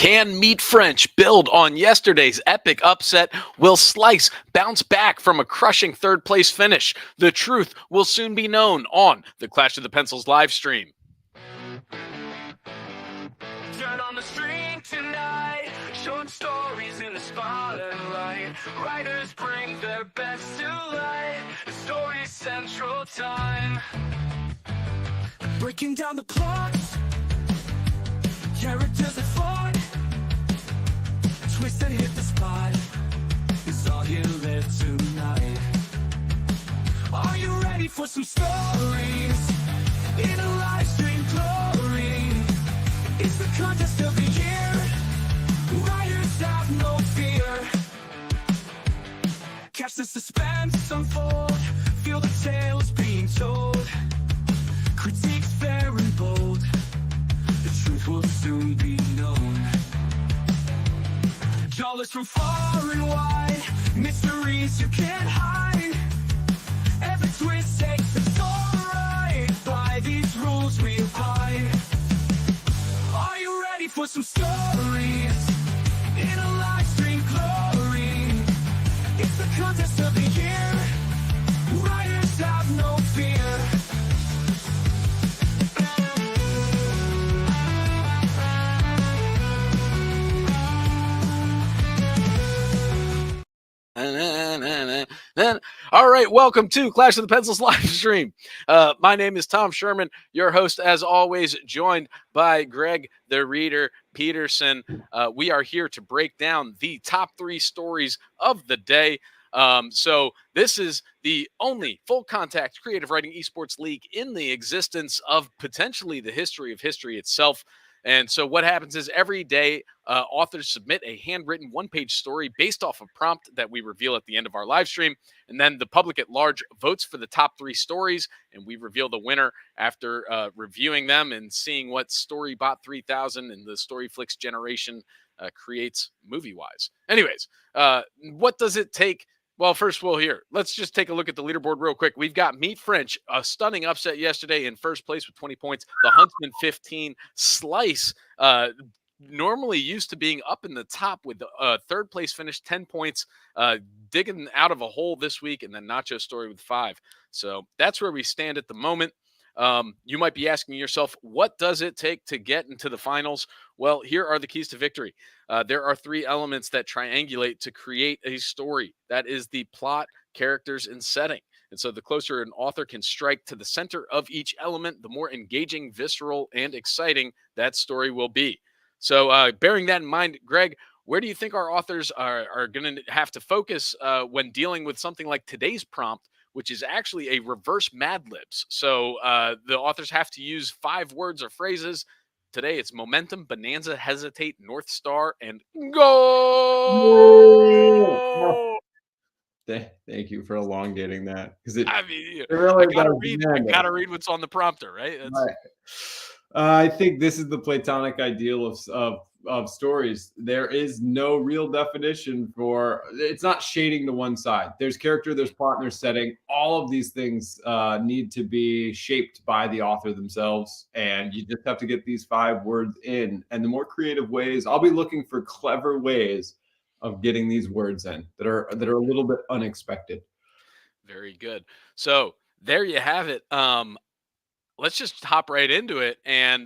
Can Meat French build on yesterday's epic upset? Will Slice bounce back from a crushing third-place finish? The truth will soon be known on the Clash of the Pencils live stream. Turn on the stream tonight, short stories in the spotlight. Writers bring their best to light. The story central time. Breaking down the plots, characters that fought, twist that hit the spot. It's all you live tonight. Are you ready for some stories in a live stream glory? It's the contest of the year. Writers have no fear. Catch the suspense unfold. Feel the tales being told. Critiques fair and bold. The truth will soon be known. Jawless from far and wide. Mysteries you can't hide. Every twist takes its all right. By these rules we abide. Are you ready for some stories in a live stream glory? It's the contest of the year. Writers have no fear. All right, welcome to Clash of the Pencils live stream. My name is Tom Sherman, your host, as always, joined by Greg the Reader Peterson. We are here to break down the top 3 stories of the day. So this is the only full contact creative writing esports league in the existence of potentially the history of history itself. And so what happens is every day authors submit a handwritten one-page story based off a prompt that we reveal at the end of our live stream. And then the public at large votes for the top 3 stories. And we reveal the winner after reviewing them and seeing what Storybot 3000 and the Storyflix generation creates movie-wise. Anyways, what does it take? Well, first of all, let's just take a look at the leaderboard real quick. We've got Meat French, a stunning upset yesterday in first place with 20 points. The Huntsman 15. Slice, normally used to being up in the top with the third place finish, 10 points, digging out of a hole this week. And then Nacho Story with 5. So that's where we stand at the moment. You might be asking yourself, what does it take to get into the finals? Well, here are the keys to victory. There are 3 elements that triangulate to create a story. That is the plot, characters, and setting. And so the closer an author can strike to the center of each element, the more engaging, visceral, and exciting that story will be. So bearing that in mind, Greg, where do you think our authors are going to have to focus when dealing with something like today's prompt, which is actually a reverse Mad Libs? So the authors have to use 5 words or phrases. Today it's momentum, bonanza, hesitate, North Star, and go. Thank you for elongating that, because it really I gotta read what's on the prompter, right? Right. I think this is the Platonic ideal of stories. There is no real definition for it's not shading to one side. There's character, there's plot, there's setting. All of these things need to be shaped by the author themselves, and you just have to get these 5 words in. And the more creative ways, I'll be looking for clever ways of getting these words in that are a little bit unexpected. Very good. So there you have it. Let's just hop right into it. And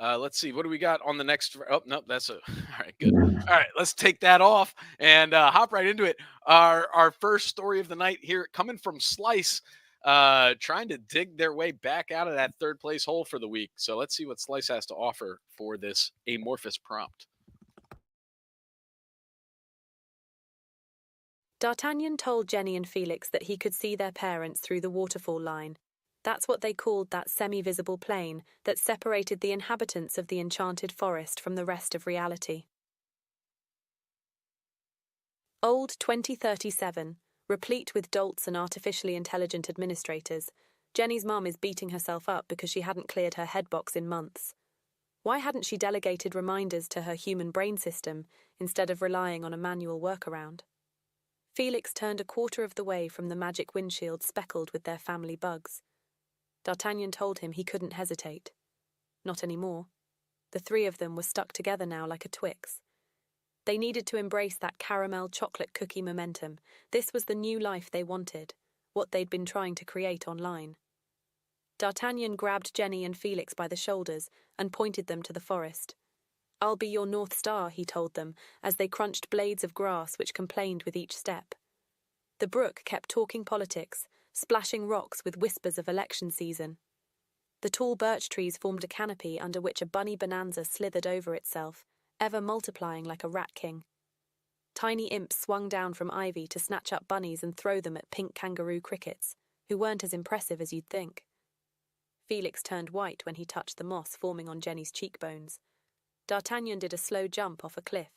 let's see, what do we got on the next? Oh, no, that's all right. Good. All right, let's take that off and hop right into it. Our first story of the night here, coming from Slice, trying to dig their way back out of that third place hole for the week. So let's see what Slice has to offer for this amorphous prompt. D'Artagnan told Jenny and Felix that he could see their parents through the waterfall line. That's what they called that semi-visible plane that separated the inhabitants of the enchanted forest from the rest of reality. Old 2037, replete with dolts and artificially intelligent administrators, Jenny's mum is beating herself up because she hadn't cleared her headbox in months. Why hadn't she delegated reminders to her human brain system instead of relying on a manual workaround? Felix turned a quarter of the way from the magic windshield speckled with their family bugs. D'Artagnan told him he couldn't hesitate. Not anymore. The three of them were stuck together now like a Twix. They needed to embrace that caramel chocolate cookie momentum. This was the new life they wanted, what they'd been trying to create online. D'Artagnan grabbed Jenny and Felix by the shoulders and pointed them to the forest. "I'll be your North Star," he told them, as they crunched blades of grass which complained with each step. The brook kept talking politics, splashing rocks with whispers of election season. The tall birch trees formed a canopy under which a bunny bonanza slithered over itself, ever multiplying like a rat king. Tiny imps swung down from ivy to snatch up bunnies and throw them at pink kangaroo crickets, who weren't as impressive as you'd think. Felix turned white when he touched the moss forming on Jenny's cheekbones. D'Artagnan did a slow jump off a cliff.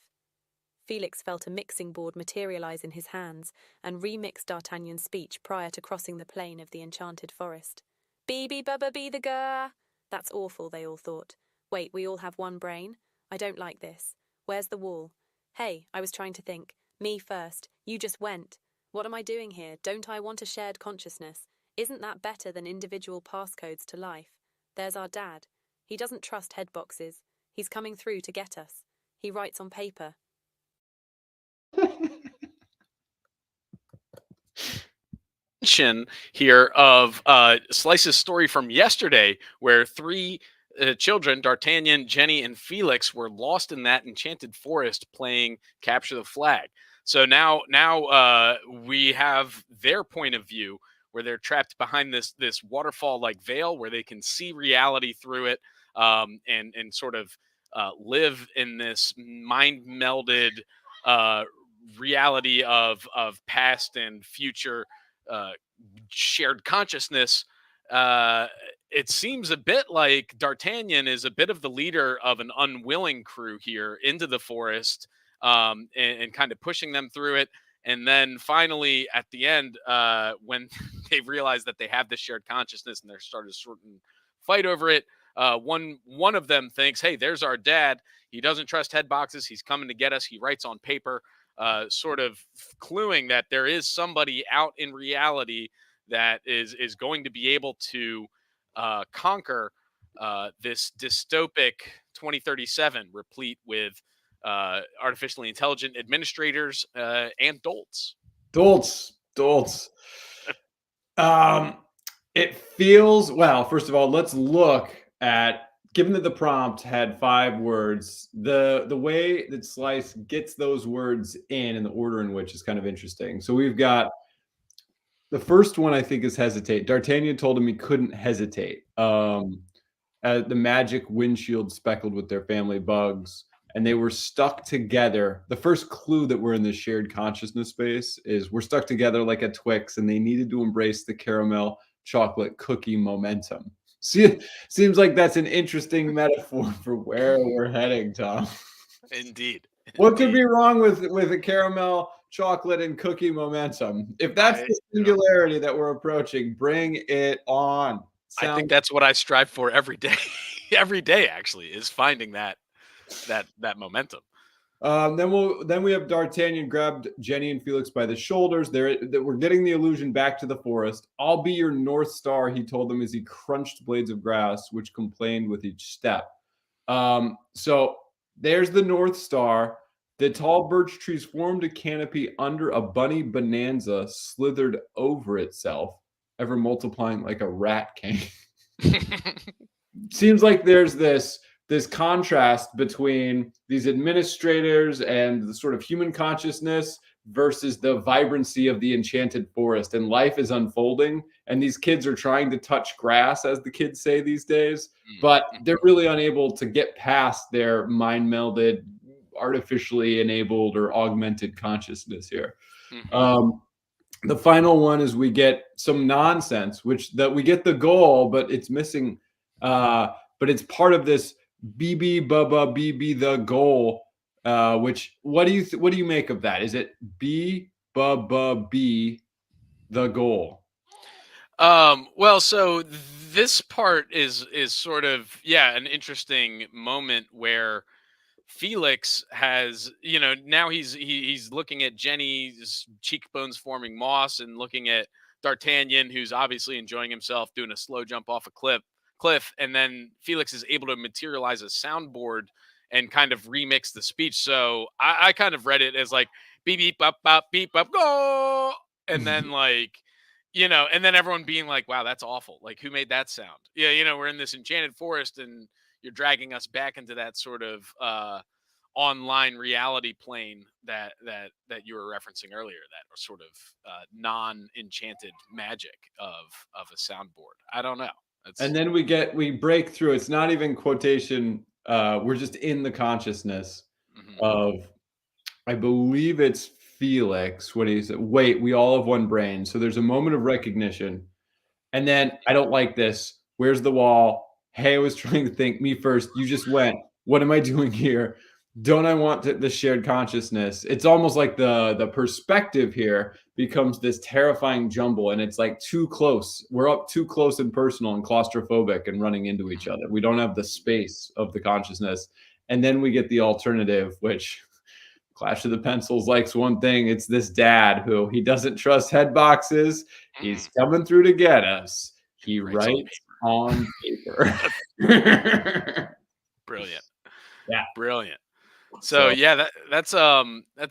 Felix felt a mixing board materialize in his hands and remixed D'Artagnan's speech prior to crossing the plain of the enchanted forest. "Bee bubba be the gurr." That's awful, they all thought. Wait, we all have one brain? I don't like this. Where's the wall? Hey, I was trying to think. Me first. You just went. What am I doing here? Don't I want a shared consciousness? Isn't that better than individual passcodes to life? There's our dad. He doesn't trust headboxes. He's coming through to get us. He writes on paper. Here of Slice's story from yesterday, where three children, D'Artagnan, Jenny, and Felix, were lost in that enchanted forest playing capture the flag. So now we have their point of view, where they're trapped behind this waterfall like veil, where they can see reality through it, and sort of live in this mind melded reality of past and future shared consciousness. It seems a bit like D'Artagnan is a bit of the leader of an unwilling crew here into the forest, and kind of pushing them through it. And then finally, at the end, when they realize that they have this shared consciousness and they're starting to sort of fight over it, one of them thinks, "Hey, there's our dad. He doesn't trust head boxes. He's coming to get us. He writes on paper," sort of cluing that there is somebody out in reality that is going to be able to conquer this dystopic 2037, replete with artificially intelligent administrators and dolts. Dolts. It feels, well, first of all, let's look at, given that the prompt had 5 words, the way that Slice gets those words in the order in which is kind of interesting. So we've got the first one, I think, is hesitate. D'Artagnan told him he couldn't hesitate. The magic windshield speckled with their family bugs, and they were stuck together. The first clue that we're in this shared consciousness space is we're stuck together like a Twix, and they needed to embrace the caramel chocolate cookie momentum. See, seems like that's an interesting metaphor for where we're heading, Tom. Indeed. What could be wrong with a caramel chocolate and cookie momentum? If that's the singularity that we're approaching, bring it on. I think that's what I strive for every day. Every day, actually, is finding that momentum. Then we have D'Artagnan grabbed Jenny and Felix by the shoulders. We're getting the illusion back to the forest. "I'll be your North Star," he told them as he crunched blades of grass, which complained with each step. So there's the North Star. The tall birch trees formed a canopy under a bunny bonanza slithered over itself, ever multiplying like a rat king. Seems like there's this contrast between these administrators and the sort of human consciousness versus the vibrancy of the enchanted forest, and life is unfolding, and these kids are trying to touch grass, as the kids say these days, but they're really unable to get past their mind melded, artificially enabled or augmented consciousness here. The final one is we get some nonsense, that we get the goal, but it's missing, but it's part of this BB Bubba BB the goal, which what do you make of that? Is it B Bubba B the goal? Well, so this part is sort of, an interesting moment where Felix has, now he's looking at Jenny's cheekbones forming moss and looking at D'Artagnan, who's obviously enjoying himself doing a slow jump off a cliff, cliff, and then Felix is able to materialize a soundboard and kind of remix the speech. So I kind of read it as like beep beep up go, and then like, and then everyone being like, wow, that's awful. Like, who made that sound? Yeah, we're in this enchanted forest, and you're dragging us back into that sort of online reality plane that you were referencing earlier, that sort of non-enchanted magic of a soundboard. I don't know. And then we break through. It's not even quotation. We're just in the consciousness of, I believe it's Felix when he said, "Wait, we all have one brain." So there's a moment of recognition, and then I don't like this. Where's the wall? Hey, I was trying to think. Me first. You just went. What am I doing here? Don't I want the shared consciousness? It's almost like the perspective here becomes this terrifying jumble, and it's like too close. We're up too close and personal and claustrophobic and running into each other. We don't have the space of the consciousness. And then we get the alternative, which Clash of the Pencils likes one thing. It's this dad who he doesn't trust head boxes. He's coming through to get us. He writes on paper. Brilliant. Yeah. Brilliant. So yeah, that's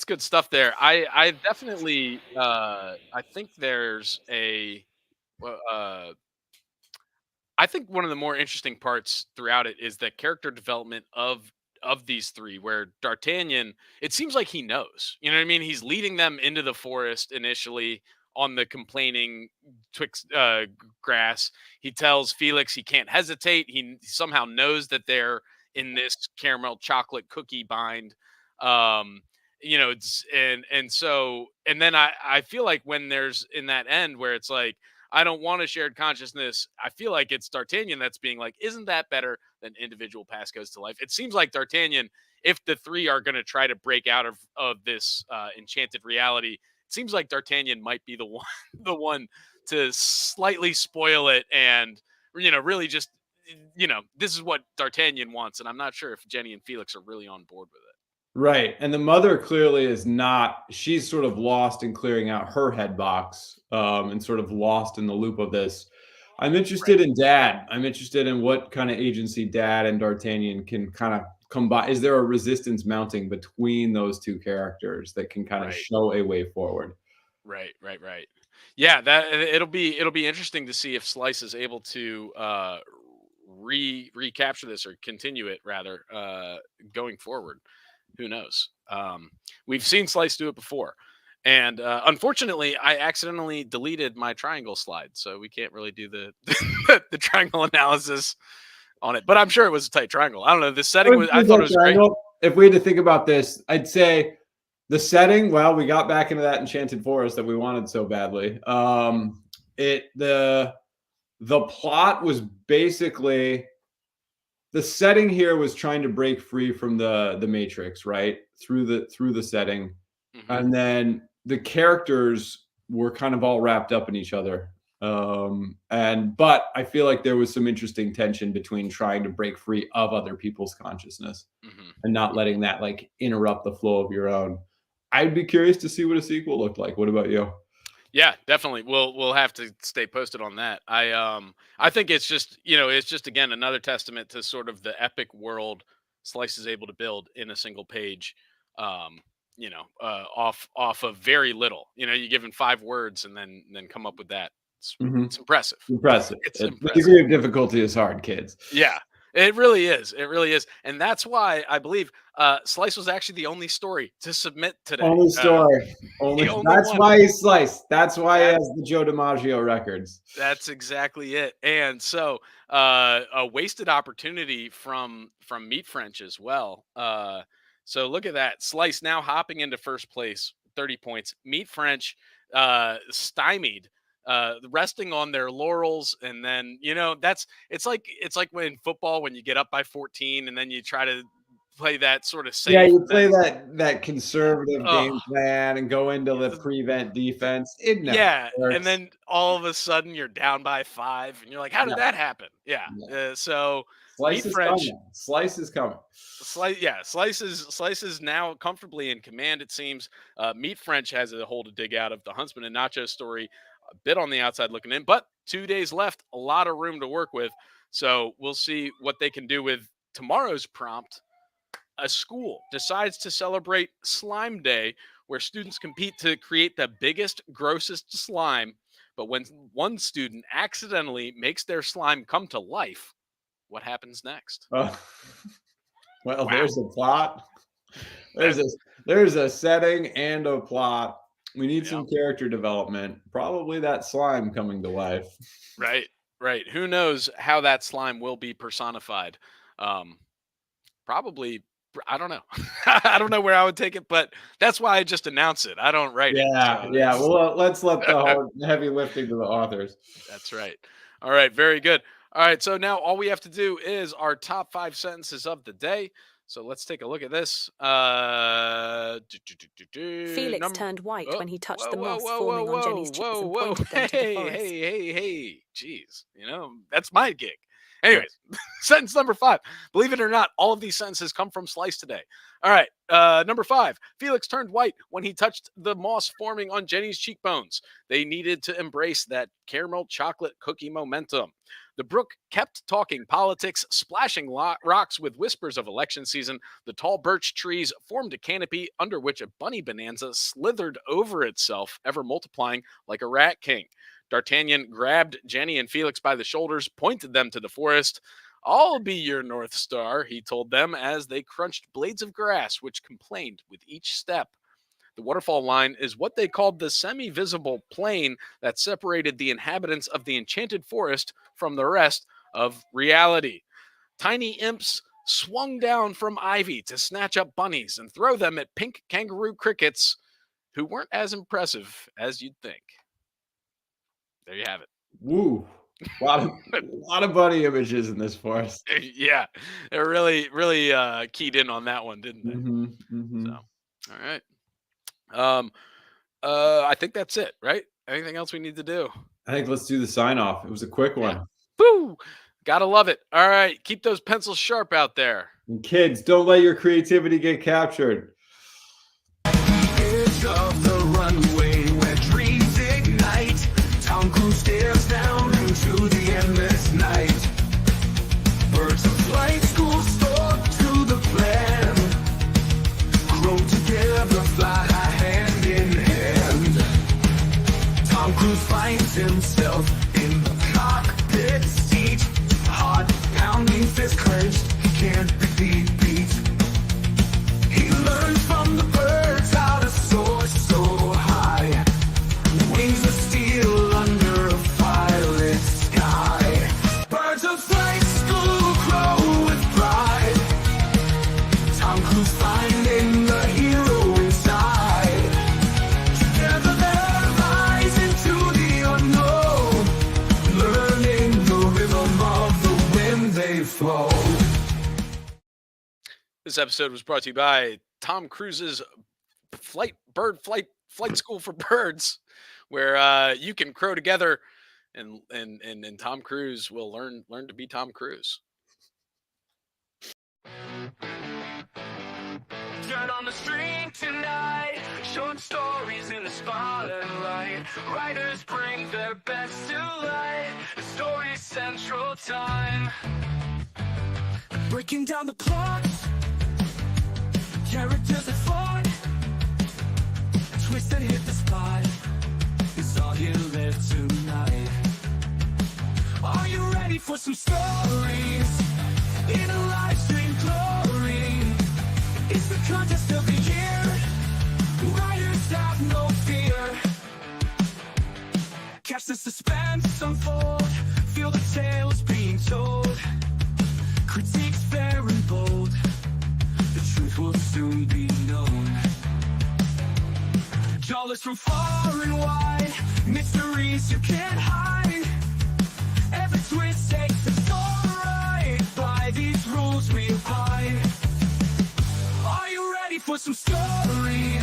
good stuff there. I definitely I think there's I think one of the more interesting parts throughout it is the character development of these three, where D'Artagnan, it seems like he knows. You know what I mean? He's leading them into the forest initially on the complaining grass. He tells Felix he can't hesitate. He somehow knows that they're in this caramel chocolate cookie bind. It's and then I feel like when there's in that end where it's like, I don't want a shared consciousness, I feel like it's D'Artagnan that's being like, isn't that better than individual passcodes to life? It seems like D'Artagnan, if the three are going to try to break out of this enchanted reality, it seems like D'Artagnan might be the one the one to slightly spoil it, and really just this is what D'Artagnan wants, and I'm not sure if Jenny and Felix are really on board with it. Right. And the mother clearly is not. She's sort of lost in clearing out her head box, and sort of lost in the loop of this. I'm interested in Dad. I'm interested in what kind of agency Dad and D'Artagnan can kind of combine. Is there a resistance mounting between those two characters that can kind of show a way forward? Right. Yeah, that it'll be interesting to see if Slice is able to recapture this, or continue it rather, going forward. Who knows? We've seen Slice do it before, and unfortunately, I accidentally deleted my triangle slide, so we can't really do the the triangle analysis on it. But I'm sure it was a tight triangle. I don't know. The setting was. I thought it was great. If we had to think about this, I'd say the setting. Well, we got back into that enchanted forest that we wanted so badly. The plot was basically. The setting here was trying to break free from the matrix, right? Through the setting. And then the characters were kind of all wrapped up in each other. But I feel like there was some interesting tension between trying to break free of other people's consciousness and not letting that like interrupt the flow of your own. I'd be curious to see what a sequel looked like. What about you? Yeah, definitely. We'll have to stay posted on that. I think it's just again another testament to sort of the epic world Slice is able to build in a single page. Off of very little. You give him 5 words and then come up with that. It's impressive. Impressive. It's The impressive. degree of difficulty is hard, kids. Yeah. It really is. It really is. And that's why I believe Slice was actually the only story to submit today. Only story. That's one. why he's Slice. That's why he has the Joe DiMaggio records. That's exactly it. And so a wasted opportunity from Meat French as well. So look at that. Slice now hopping into first place, 30 points. Meat French stymied, resting on their laurels, and then it's like when football, when you get up by 14 and then you try to play that sort of safe. Yeah, you play that conservative game plan and go into the prevent defense. And then all of a sudden you're down by 5 and you're like, how did that happen? So Slice is coming. Slice is coming. Slice is now comfortably in command, it seems. Meat French has a hole to dig out of the Huntsman and Nacho story, a bit on the outside looking in, but 2 days left, a lot of room to work with. So we'll see what they can do with tomorrow's prompt. A school decides to celebrate Slime Day, where students compete to create the biggest, grossest slime. But when one student accidentally makes their slime come to life, what happens next? Well, Wow. there's a plot. There's a setting and a plot. We need some character development. Probably that slime coming to life. Right. Who knows how that slime will be personified? Probably, I don't know. I don't know where I would take it, but that's why I just announce it. I don't write it. So Yeah. Well, let's let the heavy lifting to the authors. That's right. All right. Very good. All right. So now all we have to do is our top 5 sentences of the day. So let's take a look at this. Felix turned white when he touched the moss forming on Jenny's cheeks and pointed them to the forest. Hey. Jeez. That's my gig. Anyways, sentence number 5. Believe it or not, all of these sentences come from Slice today. All right. Number 5. Felix turned white when he touched the moss forming on Jenny's cheekbones. They needed to embrace that caramel chocolate cookie momentum. The brook kept talking politics, splashing rocks with whispers of election season. The tall birch trees formed a canopy under which a bunny bonanza slithered over itself, ever multiplying like a rat king. D'Artagnan grabbed Jenny and Felix by the shoulders, pointed them to the forest. I'll be your North Star, he told them as they crunched blades of grass, which complained with each step. The waterfall line is what they called the semi-visible plain that separated the inhabitants of the enchanted forest from the rest of reality. Tiny imps swung down from ivy to snatch up bunnies and throw them at pink kangaroo crickets who weren't as impressive as you'd think. There you have it. Woo. A lot of bunny images in this forest. Yeah, they're really keyed in on that one, didn't they? So, all right. I think that's it, right? Anything else we need to do? I think let's do the sign off. It was a quick one. Woo! Gotta love it. All right, keep those pencils sharp out there. And kids, don't let your creativity get captured. Edge of the runway where dreams ignite. Tom Cruise stares down into the endless night. Birds of flight school stuck to the plan. Grow together, fly hand in hand. Tom Cruise finds himself in the cockpit seat. Heart pounding, fist clenched, he can't be beat. He learns from the birds how to soar so high. Wings of steel under a violet sky. Birds of flight school grow with pride. Tom Cruise finding the hero inside. Together they'll rise into the unknown, learning the rhythm of the wind they flow. This episode was brought to you by Tom Cruise's flight school for birds, where you can crow together, and Tom Cruise will learn to be Tom Cruise. Turn on the street tonight, short stories in the spotlight. Writers bring their best to light. The Story Central time. Breaking down the plot, characters at fault. Twist that hit the spot. It's all here live tonight. Are you ready for some stories in a live stream glory? It's the contest of the year. Writers have no fear. Catch the suspense unfold. Feel the tales being told. Critiques fair and bold. The truth will soon be known. Jawless from far and wide. Mysteries you can't hide. Every twist takes the story right. By these rules we abide. Are you ready for some stories